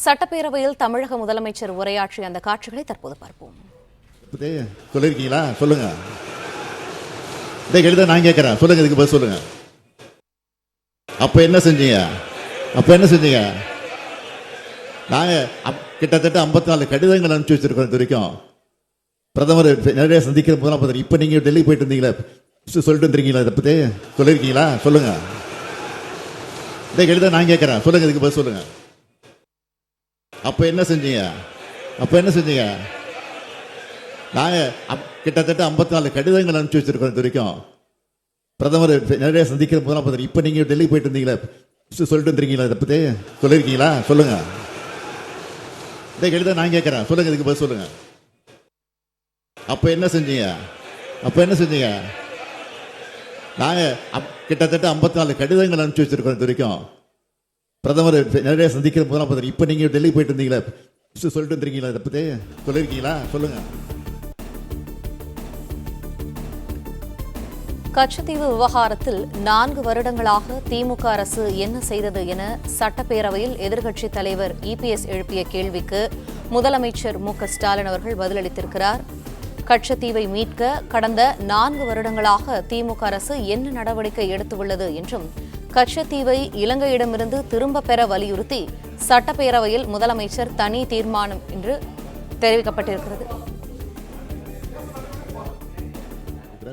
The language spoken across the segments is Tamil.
சட்டப்பேரவையில் தமிழக முதலமைச்சர் உரையாற்றிய அந்த காட்சிகளை தற்போது பார்ப்போம். சொல்லிருக்கீங்களா? சொல்லுங்க. இதை எழுத நான் கேட்கிறேன், சொல்லுங்க. இதுக்கு பதில் சொல்லுங்க. அப்ப என்ன செஞ்சீங்க? நாங்க கிட்டத்தட்ட 54 கடிதங்கள் அனுப்பிச்சு வச்சிருக்கோம். இது வரைக்கும் பிரதமர் நிறைய சந்திக்கிற முதலமைச்சர். இப்ப நீங்க டெல்லி போயிட்டு இருந்தீங்களா, சொல்லிட்டு இருந்தீங்களா? இதை பத்தி சொல்லிருக்கீங்களா? சொல்லுங்க. இதை எழுத நான் கேட்கிறேன், சொல்லுங்க. இதுக்கு பதில் சொல்லுங்க. அப்ப என்ன செஞ்சீங்க? நாங்க கிட்டத்தட்ட 54 கடிதங்கள் அனுப்பிச்சு வச்சிருக்கோம். இது வரைக்கும் பிரதமர் நிறைய சந்திக்கிற முதலமைச்சர். இப்ப நீங்க டெல்லி போயிட்டு இருந்தீங்களா, சொல்லிட்டு இருந்தீங்களா? இதை பத்தி சொல்லிருக்கீங்களா? சொல்லுங்க. இதை எழுத நான் கேட்கிறேன், சொல்லுங்க. இதுக்கு பதில் சொல்லுங்க. அப்ப என்ன செஞ்சீங்க? நாங்க கிட்டத்தட்ட 54 கடிதங்கள் அனுப்பிச்சு வச்சிருக்கோம். இது வரைக்கும் பிரதமர் நிறைய சந்திக்கிற முதலமைச்சர். இப்ப நீங்க டெல்லி போயிட்டு இருந்தீங்களா, சொல்லிட்டு இருந்தீங்களா? இதை பத்தி சொல்லிருக்கீங்களா? சொல்லுங்க. கச்சத்தீவு விவகாரத்தில் 4 வருடங்களாக திமுக அரசு என்ன செய்தது என சட்டப்பேரவையில் எதிர்க்கட்சித் தலைவர் இபிஎஸ் எழுப்பிய கேள்விக்கு முதலமைச்சர் மு.க.ஸ்டாலின் அவர்கள் பதிலளித்திருக்கிறார். கச்சத்தீவை மீட்க கடந்த 4 வருடங்களாக திமுக அரசு என்ன நடவடிக்கை எடுத்துள்ளது என்றும் கச்சத்தீவை இலங்கையிடமிருந்து திரும்பப் பெற வலியுறுத்தி சட்டப்பேரவையில் முதலமைச்சர் தனி தீர்மானம் என்று தெரிவிக்கப்பட்டிருக்கிறது.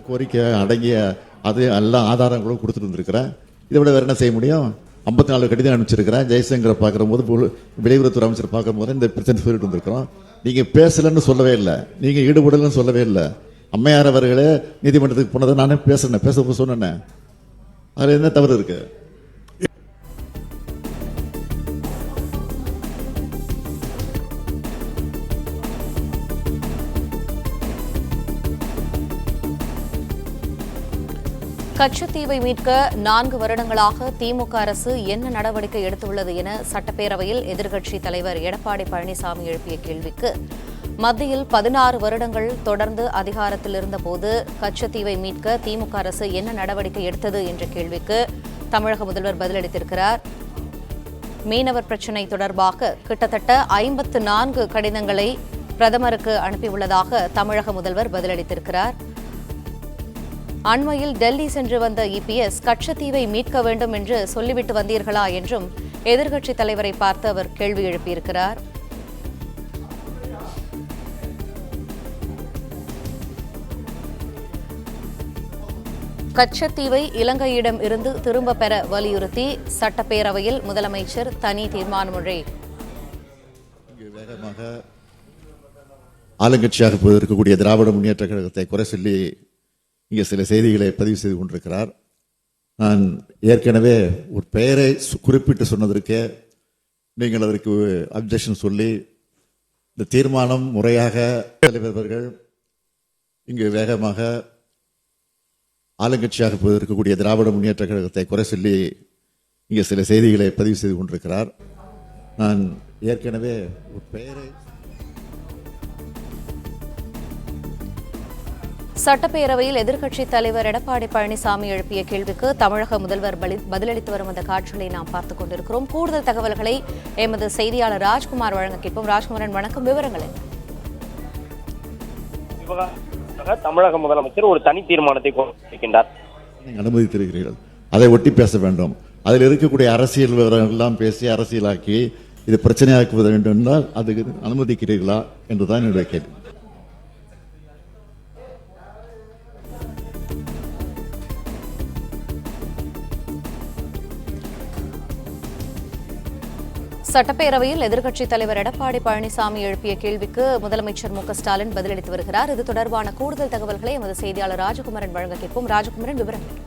கோரிக்கை அடங்கிய அது எல்லா ஆதாரங்களும் கொடுத்துட்டு இருந்திருக்கிறேன். இதை விட வேற என்ன செய்ய முடியும்? 54 கடிதம் அனுப்பிச்சிருக்கிறேன். ஜெய்சங்கரை பார்க்கிற போது, வெளியுறவுத்துறை அமைச்சர் பார்க்கும் போது இந்த பிரச்சனை சொல்லிட்டு இருந்திருக்கிறோம். நீங்க பேசலன்னு சொல்லவே இல்லை, நீங்க ஈடுபடலன்னு சொல்லவே இல்லை. அம்மையார் அவர்களே நீதிமன்றத்துக்கு போனதை நானே பேச சொன்னேன். அதுல என்ன தவறு இருக்கு? கச்சத்தீவை மீட்க 4 வருடங்களாக திமுக அரசு என்ன நடவடிக்கை எடுத்துள்ளது என சட்டப்பேரவையில் எதிர்க்கட்சித் தலைவர் எடப்பாடி பழனிசாமி எழுப்பிய கேள்விக்கு மத்தியில் 16 வருடங்கள் தொடர்ந்து அதிகாரத்தில் இருந்தபோது கச்சத்தீவை மீட்க திமுக அரசு என்ன நடவடிக்கை எடுத்தது என்ற கேள்விக்கு தமிழக முதல்வர் பதிலளித்திருக்கிறார். மீனவர் பிரச்சினை தொடர்பாக கிட்டத்தட்ட 54 கடிதங்களை பிரதமருக்கு அனுப்பியுள்ளதாக தமிழக முதல்வர் பதிலளித்திருக்கிறார். அண்மையில் டெல்லி சென்று வந்த இபிஎஸ் கச்சத்தீவை மீட்க வேண்டும் என்று சொல்லிவிட்டு வந்தீர்களா என்றும் எதிர்க்கட்சித் தலைவரை பார்த்து அவர் கேள்வி எழுப்பியிருக்கிறார். கச்சத்தீவை இலங்கையிடம் இருந்து திரும்ப பெற வலியுறுத்தி சட்டப்பேரவையில் முதலமைச்சர் தனி தீர்மானம் ஒன்றை வேகமாக ஆளுங்கட்சியாக இருக்கக்கூடிய திராவிட முன்னேற்ற கழகத்தை குறை சொல்லி இங்கே சில செய்திகளை பதிவு செய்து கொண்டிருக்கிறார். நான் ஏற்கனவே ஒரு பெயரை குறிப்பிட்டு சொன்னதற்கு நீங்கள் அதற்கு அப்ஜெக்ஷன் சொல்லி இந்த தீர்மானம் முறையாக தலைவர்கள் இங்கு வேகமாக ஆளுங்கட்சியாக இருக்கக்கூடிய திராவிட முன்னேற்ற கழகத்தை குறை சொல்லி இங்கே சில செய்திகளை பதிவு செய்து கொண்டிருக்கிறார். நான் ஏற்கனவே ஒரு பெயரை சட்டப்பேரவையில் எதிர்க்கட்சித் தலைவர் எடப்பாடி பழனிசாமி எழுப்பிய கேள்விக்கு தமிழக முதல்வர் பதிலளித்து வரும் அந்த காட்சிகளை நாம் பார்த்துக் கொண்டிருக்கிறோம். கூடுதல் தகவல்களை எமது செய்தியாளர் ராஜ்குமார் வழங்க கேட்போம். ராஜ்குமாரன், வணக்கம். விவரங்கள் தமிழக முதலமைச்சர் ஒரு தனி தீர்மானத்தை கொண்டிருக்கின்றார். அனுமதித்திருக்கிறீர்கள், அதை ஒட்டி பேச வேண்டும். அதில் இருக்கக்கூடிய அரசியல் விவரங்கள் எல்லாம் பேசி அரசியலாக்கி இது பிரச்சனையாக்குவது வேண்டும் என்றால் அதுக்கு அனுமதிக்கிறீர்களா என்றுதான் என்னுடைய கேள்வி. சட்டப்பேரவையில் எதிர்க்கட்சித் தலைவர் எடப்பாடி பழனிசாமி எழுப்பிய கேள்விக்கு முதலமைச்சர் மு.க.ஸ்டாலின் பதிலளித்து வருகிறார். இது தொடர்பான கூடுதல் தகவல்களை எமது செய்தியாளர் ராஜகுமரன் வழங்க கேட்போம். ராஜகுமரன், விவரங்கள்.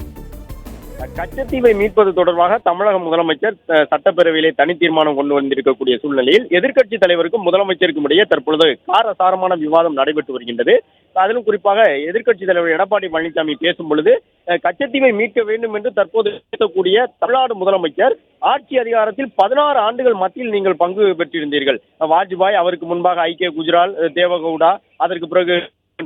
கச்சத்தீவை மீட்பது தொடர்பாக தமிழக முதலமைச்சர் சட்டப்பேரவையிலே தனி தீர்மானம் கொண்டு வந்திருக்கக்கூடிய சூழ்நிலையில் எதிர்க்கட்சித் தலைவருக்கும் முதலமைச்சருக்கும் இடையே தற்பொழுது காரசாரமான விவாதம் நடைபெற்று வருகின்றது. அதிலும் குறிப்பாக எதிர்க்கட்சித் தலைவர் எடப்பாடி பழனிசாமி பேசும் பொழுது கச்சத்தீவை மீட்க வேண்டும் என்று தற்போது பேசக்கூடிய தமிழ்நாடு முதலமைச்சர் ஆட்சி அதிகாரத்தில் 16 ஆண்டுகள் மத்தியில் நீங்கள் பங்கு பெற்றிருந்தீர்கள். வாஜ்பாய், அவருக்கு முன்பாக ஐ.கே. குஜ்ரால், தேவகவுடா, அதற்கு பிறகு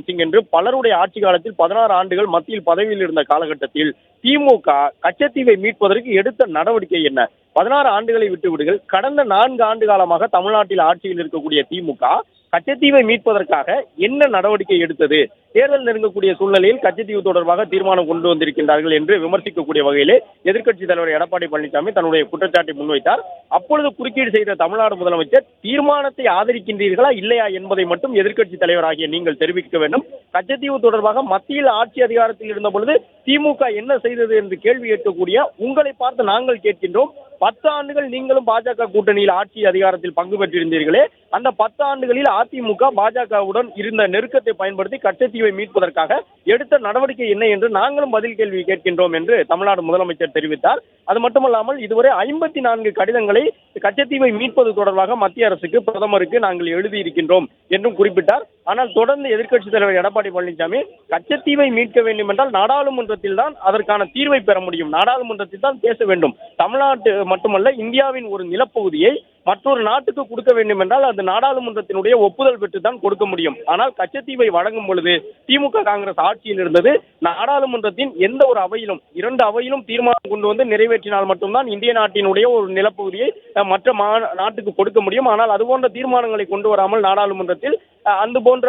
சிங் என்று பலருடைய ஆட்சி காலத்தில் 16 ஆண்டுகள் மத்தியில் பதவியில் இருந்த காலகட்டத்தில் திமுக கச்சத்தீவை மீட்பதற்கு எடுத்த நடவடிக்கை என்ன? 16 ஆண்டுகளை விட்டு விடுங்கள். கடந்த 4 ஆண்டு காலமாக தமிழ்நாட்டில் ஆட்சியில் இருக்கக்கூடிய திமுக கச்சத்தீவை மீட்பதற்காக என்ன நடவடிக்கை எடுத்தது? தேர்தல் நெருங்கக்கூடிய சூழ்நிலையில் கச்சத்தீவு தொடர்பாக தீர்மானம் கொண்டு வந்திருக்கின்றார்கள் என்று விமர்சிக்கக்கூடிய வகையிலே எதிர்க்கட்சித் தலைவர் எடப்பாடி பழனிசாமி தன்னுடைய குற்றச்சாட்டை முன்வைத்தார். அப்பொழுது குறுக்கீடு செய்த தமிழ்நாடு முதலமைச்சர் தீர்மானத்தை ஆதரிக்கின்றீர்களா இல்லையா என்பதை மட்டும் எதிர்க்கட்சித் தலைவராகிய நீங்கள் தெரிவிக்க வேண்டும். கச்சத்தீவு தொடர்பாக மத்தியில் ஆட்சி அதிகாரத்தில் இருந்த பொழுது திமுக என்ன செய்தது என்று கேள்வி கேட்கக்கூடிய உங்களை பார்த்து நாங்கள் கேட்கின்றோம். 10 ஆண்டுகள் நீங்களும் பாஜக கூட்டணியில் ஆட்சி அதிகாரத்தில் பங்கு பெற்றிருந்தீர்களே, அந்த 10 ஆண்டுகளில் அதிமுக பாஜகவுடன் இருந்த நெருக்கத்தை பயன்படுத்தி கச்சத்தீவை மீட்பதற்காக எடுத்த நடவடிக்கை என்ன என்று நாங்களும் பதில் கேள்வி கேட்கின்றோம் என்று தமிழ்நாடு முதலமைச்சர் தெரிவித்தார். அது மட்டுமல்லாமல் இதுவரை 54 கடிதங்களை கச்சத்தீவை மீட்பது தொடர்பாக மத்திய அரசுக்கு, பிரதமருக்கு நாங்கள் எழுதியிருக்கின்றோம் என்றும் குறிப்பிட்டார். ஆனால் தொடர்ந்து எதிர்க்கட்சித் தலைவர் எடப்பாடி பழனிசாமி கச்சத்தீவை மீட்க வேண்டும் என்றால் நாடாளுமன்றத்தில் தான் அதற்கான தீர்வை பெற முடியும், நாடாளுமன்றத்தில் தான் பேச வேண்டும். தமிழ்நாட்டு மட்டுமல்ல, இந்தியாவின் ஒரு நிலப்பகுதியை மற்றொரு நாட்டுக்கு கொடுக்க வேண்டும் என்றால் அது நாடாளுமன்றத்தினுடைய ஒப்புதல் பெற்று தான் கொடுக்க முடியும். ஆனால் கச்சத்தீவை வழங்கும் பொழுது திமுக காங்கிரஸ் ஆட்சியில் இருந்தது. நாடாளுமன்றத்தின் எந்த ஒரு அவையிலும் 2 அவையிலும் தீர்மானம் கொண்டு வந்து நிறைவேற்றினால் மட்டும்தான் இந்திய நாட்டினுடைய ஒரு நிலப்பகுதியை மற்ற நாட்டுக்கு கொடுக்க முடியும். ஆனால் அதுபோன்ற தீர்மானங்களை கொண்டு வராமல் நாடாளுமன்றத்தில் அந்த போன்ற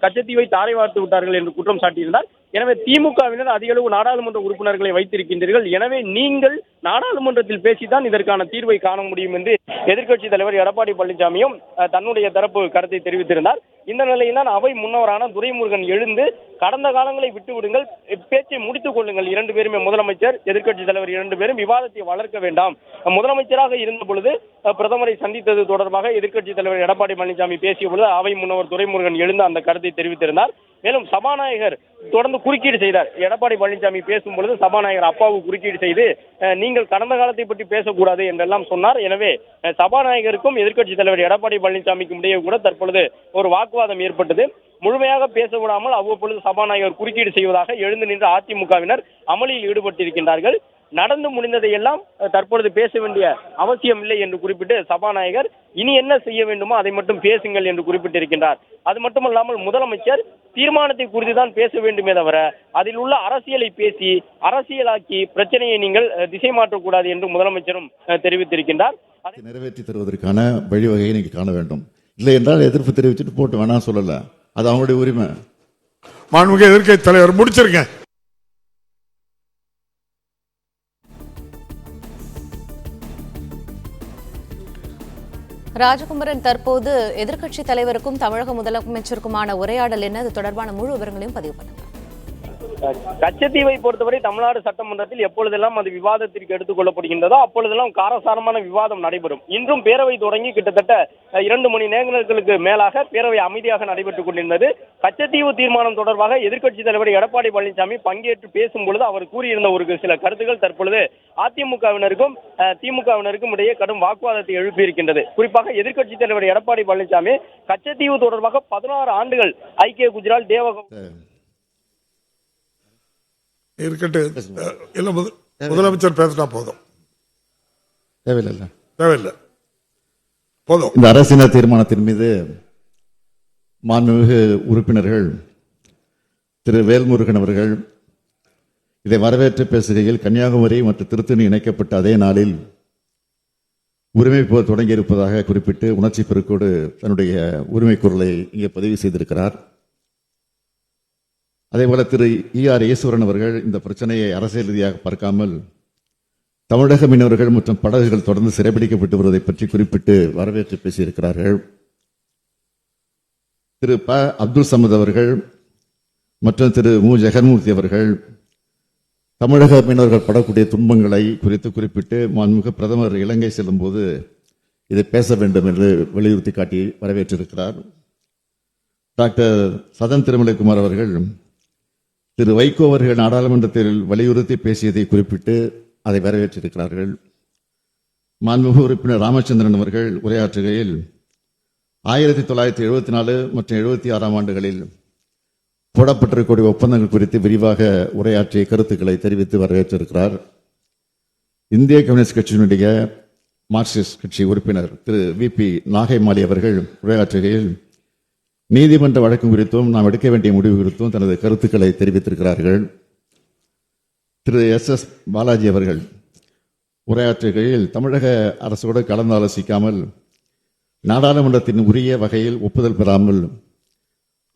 கச்சத்தீவை தாரை வார்த்து விட்டார்கள் என்று குற்றம் சாட்டியிருந்தார். எனவே திமுகவினர் அதிக அளவு நாடாளுமன்ற உறுப்பினர்களை வைத்திருக்கின்றீர்கள். எனவே நீங்கள் நாடாளுமன்றத்தில் பேசித்தான் இதற்கான தீர்வை காண முடியும் என்று எதிர்க்கட்சித் தலைவர் எடப்பாடி பழனிசாமியும் தன்னுடைய தரப்பு கருத்தை தெரிவித்திருந்தார். இந்த நிலையில் தான் அவை முன்னவரான துரைமுருகன் எழுந்து கடந்த காலங்களை விட்டு விடுங்கள், பேச்சை முடித்துக் கொள்ளுங்கள். 2 பேருமே, முதலமைச்சர், எதிர்க்கட்சித் தலைவர் 2 பேரும் விவாதத்தை வளர்க்க வேண்டாம். முதலமைச்சராக இருந்த பொழுது பிரதமரை சந்தித்தது தொடர்பாக எதிர்க்கட்சித் தலைவர் எடப்பாடி பழனிசாமி பேசிய பொழுது அவை முன்னவர் துரைமுருகன் எழுந்து அந்த கருத்தை தெரிவித்திருந்தார். மேலும் சபாநாயகர் தொடர்ந்து குறுக்கீடு செய்தார். எடப்பாடி பழனிசாமி பேசும் பொழுது சபாநாயகர் அப்பாவு குறுக்கீடு செய்து நீங்கள் கடந்த காலத்தை பற்றி பேசக்கூடாது என்றெல்லாம் சொன்னார். எனவே சபாநாயகருக்கும் எதிர்க்கட்சித் தலைவர் எடப்பாடி பழனிசாமிக்கும் இடையே கூட தற்பொழுது ஒரு வாக்குவாதம் ஏற்பட்டது. முழுமையாக பேச விடாமல் அவ்வப்பொழுது சபாநாயகர் குறுக்கீடு செய்வதாக எழுந்து நின்ற அதிமுகவினர் அமளியில் ஈடுபட்டிருக்கின்றார்கள். நடந்து முடிந்ததை எல்லாம் தற்பொழுது பேச வேண்டிய அவசியம் இல்லை என்று குறிப்பிட்டு சபாநாயகர் இனி என்ன செய்ய வேண்டுமோ அதை மட்டும் பேசுங்கள் என்று குறிப்பிட்டிருக்கின்றார். அது மட்டுமல்லாமல் முதலமைச்சர் தீர்மானத்தை குறித்து தான் பேச வேண்டுமே தவிர அதில் உள்ள அரசியலை பேசி அரசியலாக்கி பிரச்சனையை நீங்கள் திசை மாற்றக்கூடாது என்று முதலமைச்சரும் தெரிவித்திருக்கின்றார். நிறைவேற்றி தருவதற்கான வழிவகையை நீங்க காண வேண்டும். இல்லை என்றால் எதிர்ப்பு தெரிவிச்சுட்டு போட்டு வேணாம் சொல்லல, அது அவங்களுடைய உரிமை. மாண்புமிகு எதிர்க்கட்சி தலைவர் முடிச்சிருங்க. ராஜகுமரன், தற்போது எதிர்க்கட்சித் தலைவருக்கும் தமிழக முதலமைச்சருக்குமான உரையாடல் என்ன? அது தொடர்பான முழு விவரங்களையும் பதிவு பண்ணுங்க. கச்சத்தீவை பொறுத்தவரை தமிழ்நாடு சட்டமன்றத்தில் எப்பொழுதெல்லாம் அது விவாதத்திற்கு எடுத்துக் கொள்ளப்படுகின்றதோ அப்பொழுதெல்லாம் காரசாரமான விவாதம் நடைபெறும். இன்றும் பேரவை தொடங்கி கிட்டத்தட்ட 2 மணி நேரங்களுக்கு மேலாக பேரவை அமைதியாக நடைபெற்றுக் கொண்டிருந்தது. கச்சத்தீவு தீர்மானம் தொடர்பாக எதிர்க்கட்சித் தலைவர் எடப்பாடி பழனிசாமி பங்கேற்று பேசும் பொழுது அவர் கூறியிருந்த ஒரு சில கருத்துக்கள் தற்பொழுது அதிமுகவினருக்கும் திமுகவினருக்கும் இடையே கடும் வாக்குவாதத்தை எழுப்பியிருக்கின்றது. குறிப்பாக எதிர்க்கட்சித் தலைவர் எடப்பாடி பழனிசாமி கச்சத்தீவு தொடர்பாக 16 ஆண்டுகள் ஐக்கிய குஜராத் தேவகம் இருக்கட்டும், முதலமைச்சர் பேசினா போதும், தேவையில்லை போதும். இந்த அரசியல் தீர்மானத்தின் மீது மாண்புமிகு உறுப்பினர்கள் திரு வேல்முருகன் அவர்கள் இதை வரவேற்று பேசுகையில் கன்னியாகுமரி மற்றும் திருத்தணி இணைக்கப்பட்ட அதே நாளில் உரிமை போர் தொடங்கியிருப்பதாக குறிப்பிட்டு உணர்ச்சி பெருக்கோடு தன்னுடைய உரிமை குரலை இங்கே பதிவு செய்திருக்கிறார். அதேபோல திரு ER ஈஸ்வரன் அவர்கள் இந்த பிரச்சனையை அரசியல் ரீதியாக பார்க்காமல் தமிழக மீனவர்கள் மற்றும் படகுகள் தொடர்ந்து சிறைபிடிக்கப்பட்டு வருவதை பற்றி குறிப்பிட்டு வரவேற்று பேசியிருக்கிறார்கள். திரு ப. அப்துல் சமத் அவர்கள் மற்றும் திரு மு. ஜெகன்மூர்த்தி அவர்கள் தமிழக மீனவர்கள் படக்கூடிய துன்பங்களை குறித்து குறிப்பிட்டு மாண்புமிகு பிரதமர் இலங்கை செல்லும் போது இதை பேச வேண்டும் என்று வலியுறுத்தி காட்டி வரவேற்றிருக்கிறார். டாக்டர் சதன் திருமலைக்குமார் அவர்கள் திரு வைகோ அவர்கள் நாடாளுமன்றத்தில் வலியுறுத்தி பேசியதை குறிப்பிட்டு அதை வரவேற்றிருக்கிறார்கள். மாண்புமிகு உறுப்பினர் ராமச்சந்திரன் அவர்கள் உரையாற்றுகையில் 1974 மற்றும் 76 ஆண்டுகளில் போடப்பட்டிருக்கக்கூடிய ஒப்பந்தங்கள் குறித்து விரிவாக உரையாற்றிய கருத்துக்களை தெரிவித்து வரவேற்றிருக்கிறார். இந்திய கம்யூனிஸ்ட் கட்சியினுடைய மார்க்சிஸ்ட் கட்சி உறுப்பினர் திரு VP நாகைமாலி அவர்கள் உரையாற்றுகையில் நீதிமன்ற வழக்கு குறித்தும் நாம் எடுக்க வேண்டிய முடிவு குறித்தும் தனது கருத்துக்களை தெரிவித்திருக்கிறார்கள். திரு SS பாலாஜி அவர்கள் உரையாற்றுகையில் தமிழக அரசோடு கலந்து ஆலோசிக்காமல் நாடாளுமன்றத்தின் உரிய வகையில் ஒப்புதல் பெறாமல்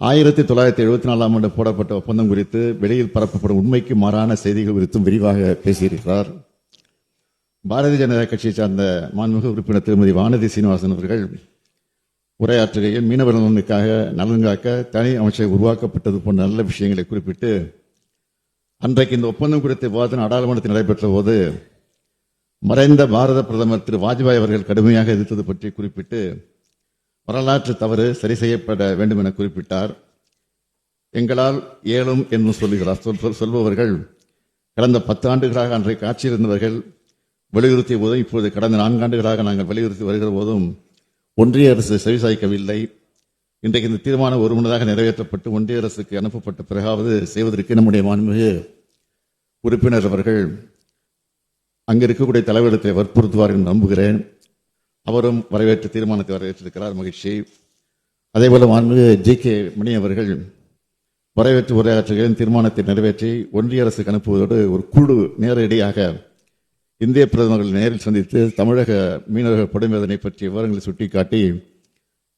1974 ஆண்டு போடப்பட்ட ஒப்பந்தம் குறித்து வெளியில் பரப்பப்படும் உண்மைக்கு மாறான செய்திகள் குறித்தும் விரிவாக பேசியிருக்கிறார். பாரதிய ஜனதா கட்சியை சார்ந்த மாண்புமிகு உறுப்பினர் திருமதி வானதி சீனிவாசன் அவர்கள் உரையாற்றுகையில் மீனவர் நலன் காக்க தனி அமைச்சர் உருவாக்கப்பட்டது போன்ற நல்ல விஷயங்களை குறிப்பிட்டு அன்றைக்கு இந்த ஒப்பந்தம் குறித்த விவாதம் நாடாளுமன்றத்தில் நடைபெற்ற போது மறைந்த பாரத பிரதமர் திரு வாஜ்பாய் அவர்கள் கடுமையாக எதிர்த்தது பற்றி குறிப்பிட்டு வரலாற்று தவறு சரி செய்யப்பட வேண்டும் என குறிப்பிட்டார். எங்களால் ஏழும் என்று சொல்பவர்கள் கடந்த 10 ஆண்டுகளாக அன்றைக்கு ஆட்சியில் இருந்தவர்கள் வலியுறுத்திய போதும் இப்போது கடந்த 4 ஆண்டுகளாக நாங்கள் வலியுறுத்தி வருகிற போதும் ஒன்றிய அரசு செவிசாய்க்கவில்லை. இன்றைக்கு இந்த தீர்மானம் ஒருமனதாக நிறைவேற்றப்பட்டு ஒன்றிய அரசுக்கு அனுப்பப்பட்ட பிறகாவது செய்வதற்கு நம்முடைய மாண்புமிகு உறுப்பினர் அவர்கள் அங்கு இருக்கக்கூடிய தலைவரிடத்தை வற்புறுத்துவார் என்று நம்புகிறேன். அவரும் வரவேற்ற தீர்மானத்தை வரவேற்றிருக்கிறார், மகிழ்ச்சி. அதேபோல மாண்புமிகு ஜி.கே. மணி அவர்கள் வரவேற்று உரையாற்றுகிறேன் தீர்மானத்தை நிறைவேற்றி ஒன்றிய அரசுக்கு அனுப்புவதோடு ஒரு குழு நேரடியாக இந்திய பிரதமர்கள் நேரில் சந்தித்து தமிழக மீனவர்கள் படுவேதனை பற்றிய விவரங்களை சுட்டிக்காட்டி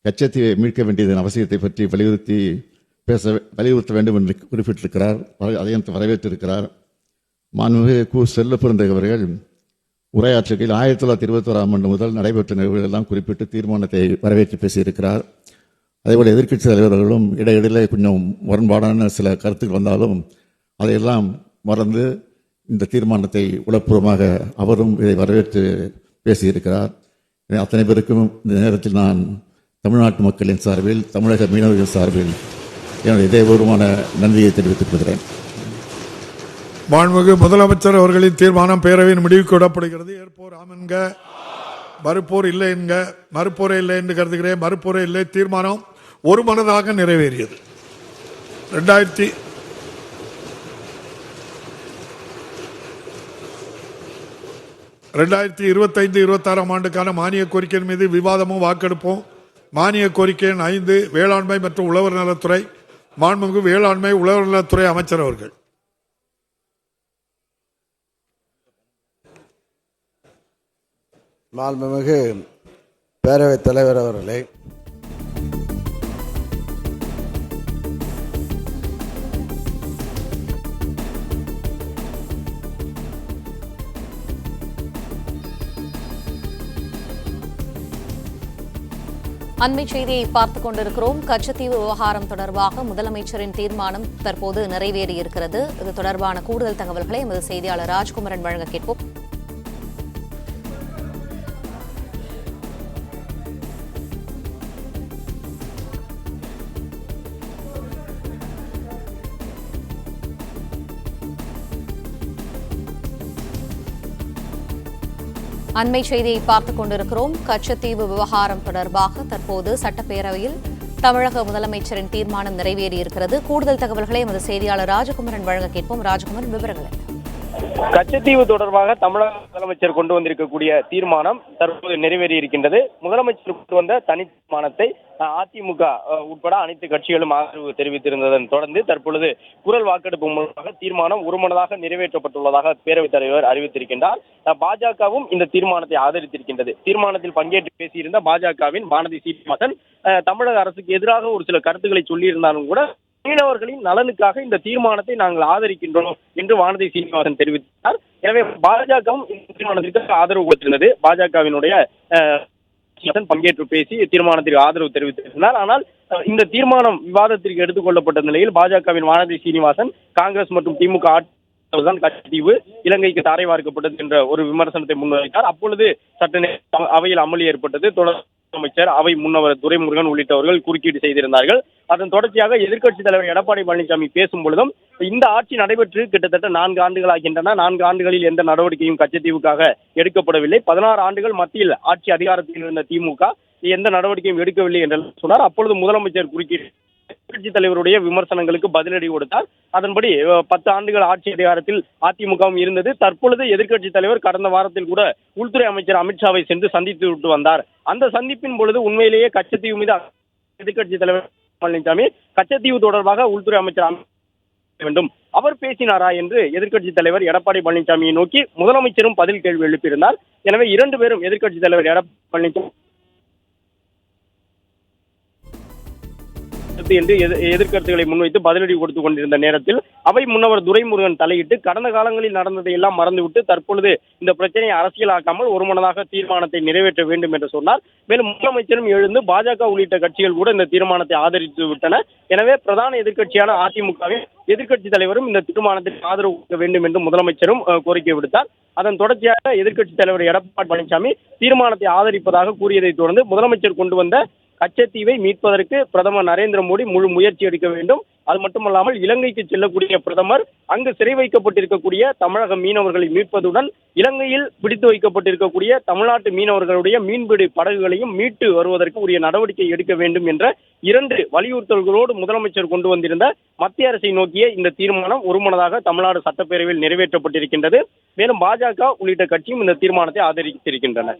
கச்சத்தீவை மீட்க வேண்டியதன் அவசியத்தை பற்றி வலியுறுத்த வேண்டும் என்று குறிப்பிட்டிருக்கிறார். அதையும் வரவேற்றிருக்கிறார். மாண்புமிகு கு. செல்லப்பிறந்தகை அவர்கள் உரையாற்றுகையில் 1921 ஆண்டு முதல் நடைபெற்ற நிகழ்வுகள் எல்லாம் குறிப்பிட்டு தீர்மானத்தை வரவேற்று பேசியிருக்கிறார். அதேபோல் எதிர்க்கட்சி தலைவர்களும் இடையிடையே கொஞ்சம் முரண்பாடான சில கருத்துக்கள் வந்தாலும் அதையெல்லாம் மறந்து இந்த தீர்மானத்தை உளப்பூர்வமாக அவரும் இதை வரவேற்று பேசியிருக்கிறார். அத்தனை பேருக்கும் இந்த நேரத்தில் நான் தமிழ்நாட்டு மக்களின் சார்பில் தமிழக மீனவர்கள் சார்பில் என்னுடைய இதயபூர்வமான நன்றியை தெரிவித்துக் கொள்கிறேன். மாண்புமிகு முதலமைச்சர் அவர்களின் தீர்மானம் பேரவையின் முடிவுக்கு விடப்படுகிறது. ஏற்போர் ஆம் என்க, மறுப்போர் இல்லை என்க. மறுப்போரே இல்லை என்று கருதுகிறேன். மறுப்போரே இல்லை. தீர்மானம் ஒருமனதாக நிறைவேறியது. 2025-26 ஆண்டுக்கான மானிய கோரிக்கையின் மீது விவாதமும் வாக்கெடுப்போம். மானிய கோரிக்கை 5 வேளாண்மை மற்றும் உழவர் நலத்துறை. மாண்புமிகு வேளாண்மை உழவர் நலத்துறை அமைச்சர் அவர்கள். மாண்புமிகு பேரவைத் தலைவர் அவர்களே, அண்மை செய்தியை பார்த்துக் கொண்டிருக்கிறோம். கச்சத்தீவு விவகாரம் தொடர்பாக முதலமைச்சரின் தீர்மானம் தற்போது நிறைவேறியிருக்கிறது. இது தொடர்பான கூடுதல் தகவல்களை எமது செய்தியாளர் ராஜ்குமரன் வழங்க கேட்போம். அண்மை செய்தியை பார்த்துக் கொண்டிருக்கிறோம். கச்சத்தீவு விவகாரம் தொடர்பாக தற்போது சட்டப்பேரவையில் தமிழக முதலமைச்சரின் தீர்மானம் நிறைவேறியிருக்கிறது. கூடுதல் தகவல்களை எமது செய்தியாளர் ராஜகுமரன் வழங்க கேட்போம். ராஜகுமரன், விவரங்கள். கச்சத்தீவு தொடர்பாக தமிழக முதலமைச்சர் கொண்டு வந்திருக்கக்கூடிய தீர்மானம் தற்போது நிறைவேறி இருக்கின்றது. முதலமைச்சர் கொண்டு வந்த தனி தீர்மானத்தை அதிமுக உட்பட அனைத்து கட்சிகளும் ஆதரவு தெரிவித்திருந்ததன் தொடர்ந்து தற்பொழுது குரல் வாக்கெடுப்பு மூலமாக தீர்மானம் ஒருமனதாக நிறைவேற்றப்பட்டுள்ளதாக பேரவைத் தலைவர் அறிவித்திருக்கின்றார். பாஜகவும் இந்த தீர்மானத்தை ஆதரித்திருக்கின்றது. தீர்மானத்தில் பங்கேற்று பேசியிருந்த பாஜகவின் வானதி சீனிவாசன் தமிழக அரசுக்கு எதிராக ஒரு சில கருத்துக்களை சொல்லியிருந்தாலும் கூட மீனவர்களின் நலனுக்காக இந்த தீர்மானத்தை நாங்கள் ஆதரிக்கின்றோம் என்று வானதி சீனிவாசன் தெரிவித்தார். எனவே பாஜகவும் இந்த தீர்மானத்திற்கு ஆதரவு கொடுத்திருந்தது. பாஜகவினுடைய பங்கேற்று பேசி தீர்மானத்திற்கு ஆதரவு தெரிவித்திருந்தார். ஆனால் இந்த தீர்மானம் விவாதத்திற்கு எடுத்துக் கொள்ளப்பட்ட நிலையில் பாஜகவின் வானதி சீனிவாசன் காங்கிரஸ் மற்றும் திமுக ஆட்சிதான் கச்சத்தீவு இலங்கைக்கு தாரை வார்க்கப்பட்டது என்ற ஒரு விமர்சனத்தை முன்வைத்தார். அப்பொழுது சட்ட அவையில் அமளி ஏற்பட்டது. அமைச்சர் அவை முன்னவர் துரைமுருகன் உள்ளிட்டவர்கள் குறுக்கீடு செய்திருந்தார்கள். அதன் தொடர்ச்சியாக எதிர்க்கட்சித் தலைவர் எடப்பாடி பழனிசாமி பேசும் பொழுதும் இந்த ஆட்சி நடைபெற்று கிட்டத்தட்ட 4 ஆண்டுகள் ஆகின்றன. 4 ஆண்டுகளில் எந்த நடவடிக்கையும் கச்சத்தீவுக்காக எடுக்கப்படவில்லை. 16 ஆண்டுகள் மத்தியில் ஆட்சி அதிகாரத்தில் இருந்த திமுக எந்த நடவடிக்கையும் எடுக்கவில்லை என்று சொன்னார். அப்பொழுது முதலமைச்சர் குறுக்கீடு எதிர்க்கட்சித் தலைவருடைய விமர்சனங்களுக்கு பதிலடி கொடுத்தார். அதன்படி 10 ஆண்டுகள் ஆட்சி அதிகாரத்தில் அதிமுகவும் இருந்தது. தற்பொழுது எதிர்க்கட்சித் தலைவர் கடந்த வாரத்தில் கூட உள்துறை அமைச்சர் அமித்ஷாவை சென்று சந்தித்து விட்டு வந்தார். அந்த சந்திப்பின் பொழுது உண்மையிலேயே கச்சத்தீவு மீது எதிர்க்கட்சித் தலைவர் பழனிசாமி கச்சத்தீவு தொடர்பாக உள்துறை அமைச்சர் வேண்டும் அவர் பேசினாரா என்று எதிர்க்கட்சி தலைவர் எடப்பாடி பழனிசாமியை நோக்கி முதலமைச்சரும் பதில் கேள்வி எழுப்பியிருந்தார். எனவே இரண்டு பேரும் எதிர்க்கட்சி தலைவர் எடப்பாடி பழனிசாமி என்று எதிர்கருத்துக்களை முன்வைத்து பதிலடி கொடுத்துக் கொண்டிருந்த நேரத்தில் அவை முன்னவர் துரைமுருகன் தலையிட்டு கடந்த காலங்களில் நடந்ததை எல்லாம் மறந்துவிட்டு தற்பொழுது இந்த பிரச்சனையை அரசியலாக்காமல் ஒருமனதாக தீர்மானத்தை நிறைவேற்ற வேண்டும் என்று சொன்னார். மேலும் முதலமைச்சரும் எழுந்து பாஜக உள்ளிட்ட கட்சிகள் கூட இந்த தீர்மானத்தை ஆதரித்து விட்டன. எனவே பிரதான எதிர்க்கட்சியான அதிமுகவின் எதிர்க்கட்சி தலைவரும் இந்த தீர்மானத்திற்கு ஆதரவு கொடுக்க வேண்டும் என்று முதலமைச்சரும் கோரிக்கை விடுத்தார். அதன் தொடர்ச்சியாக எதிர்க்கட்சி தலைவர் எடப்பாடி பழனிசாமி தீர்மானத்தை ஆதரிப்பதாக கூறியதை தொடர்ந்து முதலமைச்சர் கொண்டு வந்த கச்சத்தீவை மீட்பதற்கு பிரதமர் நரேந்திர மோடி முழு முயற்சி எடுக்க வேண்டும். அது மட்டுமல்லாமல் இலங்கைக்கு செல்லக்கூடிய பிரதமர் அங்கு சிறை வைக்கப்பட்டிருக்கக்கூடிய தமிழக மீனவர்களை மீட்பதுடன் இலங்கையில் பிடித்து வைக்கப்பட்டிருக்கக்கூடிய தமிழ்நாட்டு மீனவர்களுடைய மீன்பிடி படகுகளையும் மீட்டு வருவதற்கு உரிய நடவடிக்கை எடுக்க வேண்டும் என்ற இரண்டு வலியுறுத்தல்களோடு முதலமைச்சர் கொண்டு வந்திருந்த மத்திய அரசை நோக்கிய இந்த தீர்மானம் ஒருமனதாக தமிழ்நாடு சட்டப்பேரவையில் நிறைவேற்றப்பட்டிருக்கின்றது. மேலும் பாஜக உள்ளிட்ட கட்சியும் இந்த தீர்மானத்தை ஆதரித்திருக்கின்றன.